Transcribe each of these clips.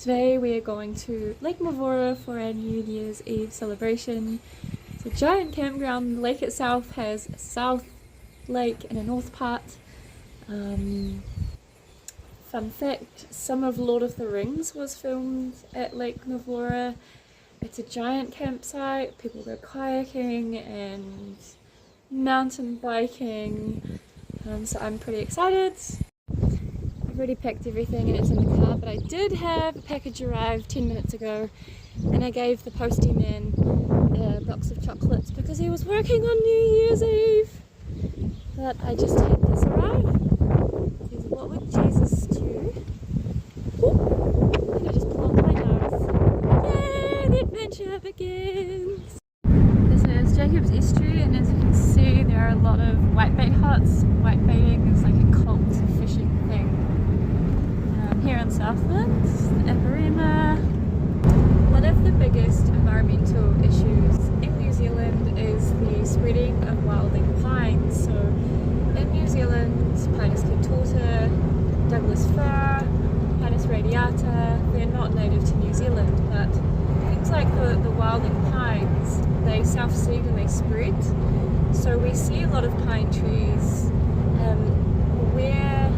Today we are going to Lake Mavora for our New Year's Eve celebration. It's a giant campground. The lake itself has a south lake and a north part. Fun fact, some of Lord of the Rings was filmed at Lake Mavora. It's a giant campsite. People go kayaking and mountain biking, so I'm pretty excited. I've already packed everything and it's in the car, but I did have a package arrive 10 minutes ago and I gave the postie man a box of chocolates because he was working on New Year's Eve. But I just had this arrive. It says, "What would Jesus do?" And I just pull off my nose. Yay! The adventure begins! This is Jacob's Estuary, and as you can see there are a lot of whitebait huts. Whitebaiting is like a cult fishing thing. Here in Southland, the Mavora. One of the biggest environmental issues in New Zealand is the spreading of wilding pines. So in New Zealand, Pinus contorta, Douglas fir, Pinus radiata, they're not native to New Zealand, but things like the wilding pines, they self-seed and they spread. So we see a lot of pine trees where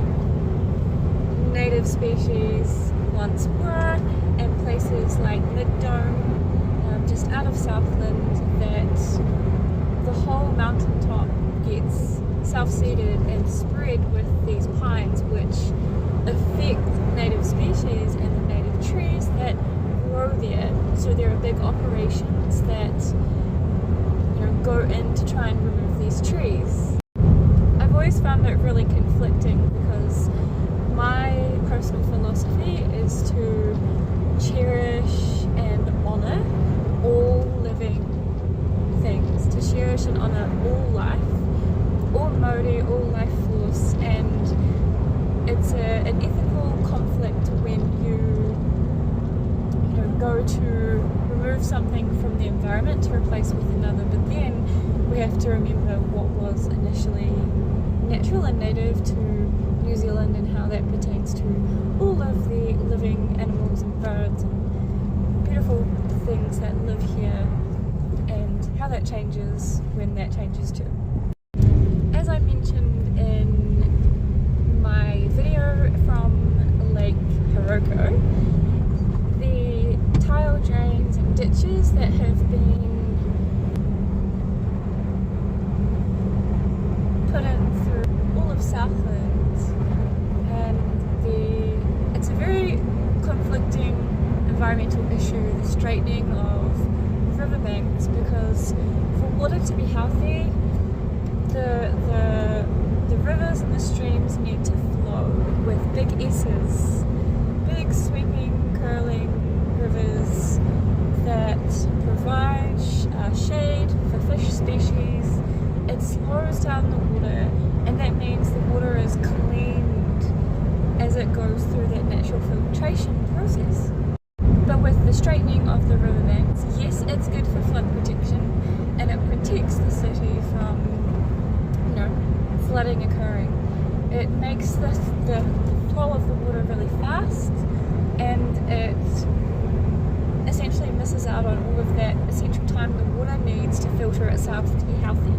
native species once were, and places like Mid-Dome, just out of Southland, that the whole mountaintop gets self-seeded and spread with these pines, which affect native species and the native trees that grow there. So there are big operations that go in to try and remove these trees. I've always found it really conflicting because my personal philosophy is to cherish and honour all living things, to cherish and honour all life, all Māori, all life force, and it's an ethical conflict when you go to remove something from the environment to replace with another, but then we have to remember what was initially natural and native to New Zealand and how that pertains to all of the living animals and birds and beautiful things that live here, and how that changes when that changes too. As I mentioned in my video from Lake Hiroko, the tile drains and ditches that have been put in through all of Southland, and it's a very conflicting environmental issue, the straightening of riverbanks, because for water to be healthy, the rivers and the streams need to flow with big S's, big sweeping curling rivers that provide shade for fish species. It slows down the water, and that means the water is cleaned as it goes through that natural filtration process. But with the straightening of the riverbanks, yes, it's good for flood protection, and it protects the city from flooding occurring. It makes the flow of the water really fast, and it essentially misses out on all of that essential time the water needs to filter itself to be healthy.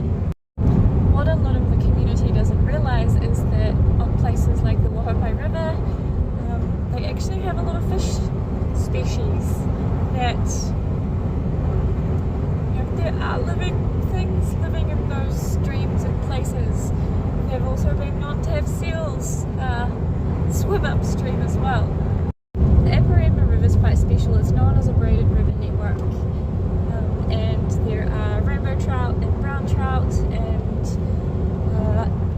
What a lot of the community doesn't realise is that on places like the Wahopai River, they actually have a lot of fish species that there are living things living in those streams and places. They've also been known to have seals swim upstream as well. The Mavora River is quite special. It's known as a braided river network, and there are rainbow trout and brown trout and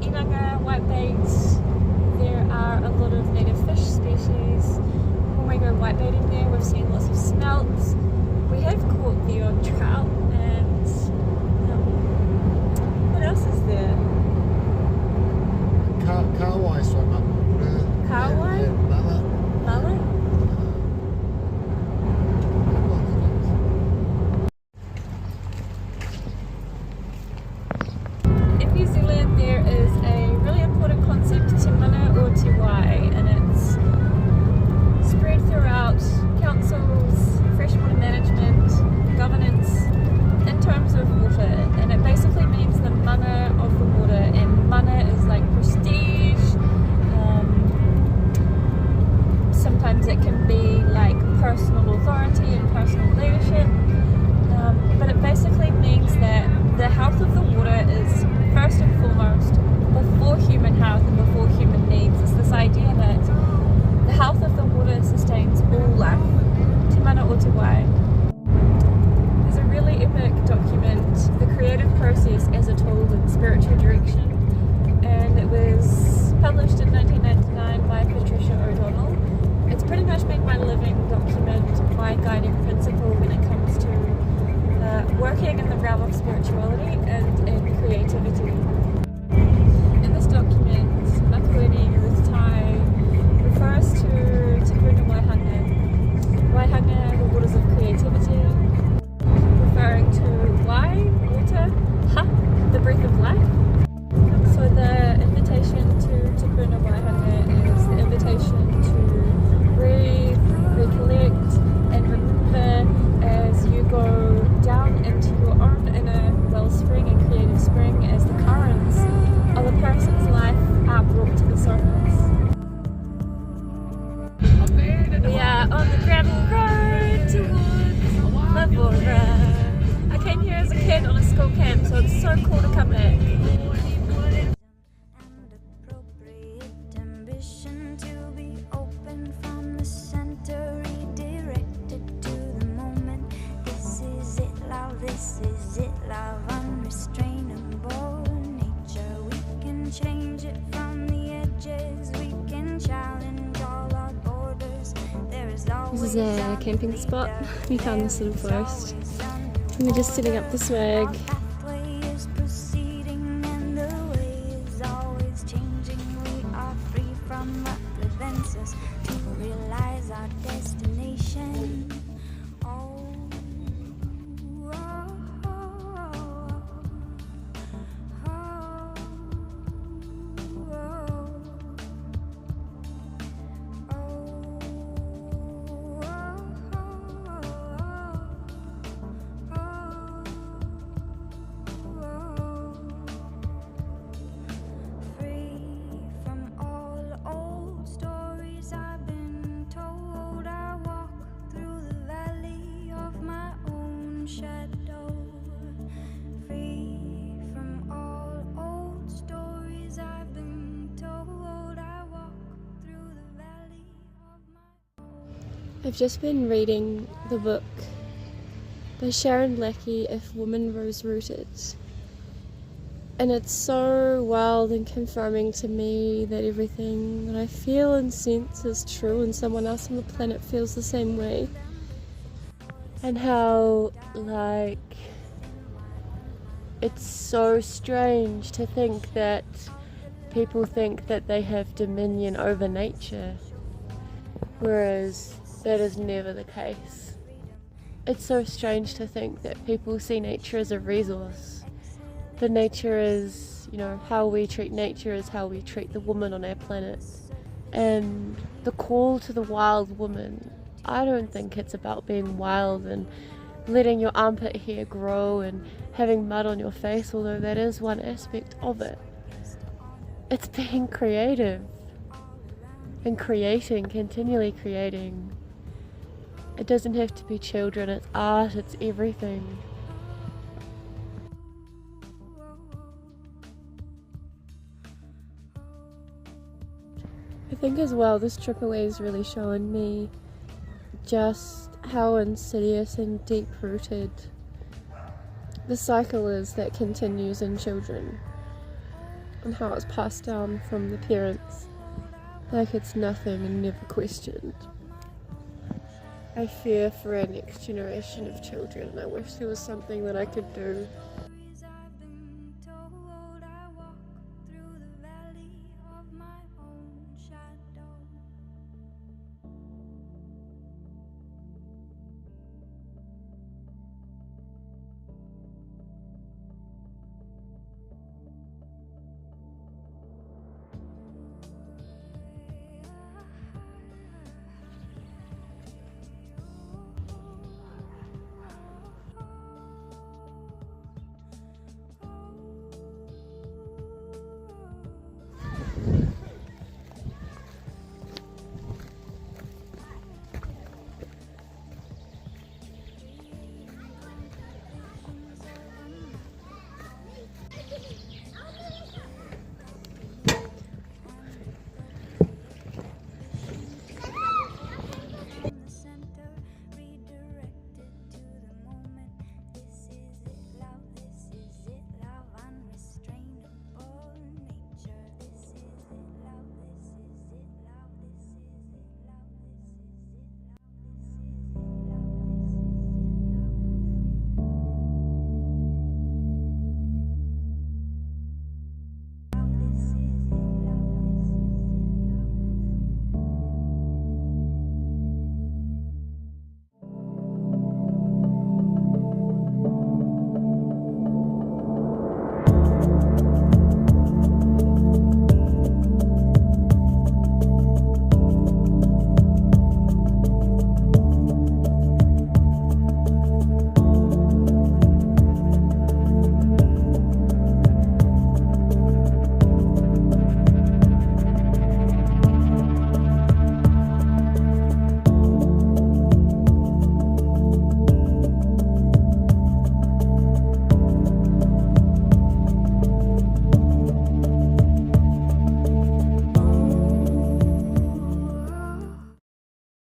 inanga, whitebaits. There are a lot of native fish species. When we go whitebaiting there, we've seen lots of smelts. We have caught the odd trout, and what else is there? Kawai swam up. Kawai? Mala. Mala? In New Zealand there is a really important concept, te mana or te wai, and it's spread throughout sometimes it can be like personal authority and personal leadership, but it basically means that the health of the water is first and foremost before human health and before human needs. It's this idea that the health of the water sustains all life. Te mana o te wai. There's a really epic document, The Creative Process as a Tool in Spiritual Direction, and it was published in 1999 by Patricia O'Donnell. It's pretty much been my living document, my guiding principle when it comes to working in the realm of spirituality and in creativity. In this document, Makueni Ruth Tai refers to Te Puna Waihanga. Waihanga, the waters of creativity, referring to wai, water, ha, the breath of life. So the invitation to Te Puna Waihanga is the invitation to breathe, recollect, and remember as you go down into your own inner wellspring and creative spring as the currents of a person's life are brought to the surface. We are on the gravel road towards Mavora. I came here as a kid on a school camp, so it's so cool to come back. This is it, love, unrestrainable nature. We can change it from the edges. We can challenge all our borders. There is always This is a camping spot. We found this little forest. And we're just setting up the swag. pathway is proceeding and the way is always changing. We are free from what prevents us to realize our destination. Oh. I've just been reading the book by Sharon Blackie, If Woman Rose Rooted, and it's so wild and confirming to me that everything that I feel and sense is true and someone else on the planet feels the same way, and how like it's so strange to think that people think that they have dominion over nature, whereas that is never the case. It's so strange to think that people see nature as a resource. But nature is, how we treat nature is how we treat the woman on our planet. And the call to the wild woman, I don't think it's about being wild and letting your armpit hair grow and having mud on your face, although that is one aspect of it. It's being creative and creating, continually creating. It doesn't have to be children, it's art, it's everything. I think as well this trip away has really shown me just how insidious and deep-rooted the cycle is that continues in children, and how it's passed down from the parents like it's nothing and never questioned. I fear for our next generation of children, and I wish there was something that I could do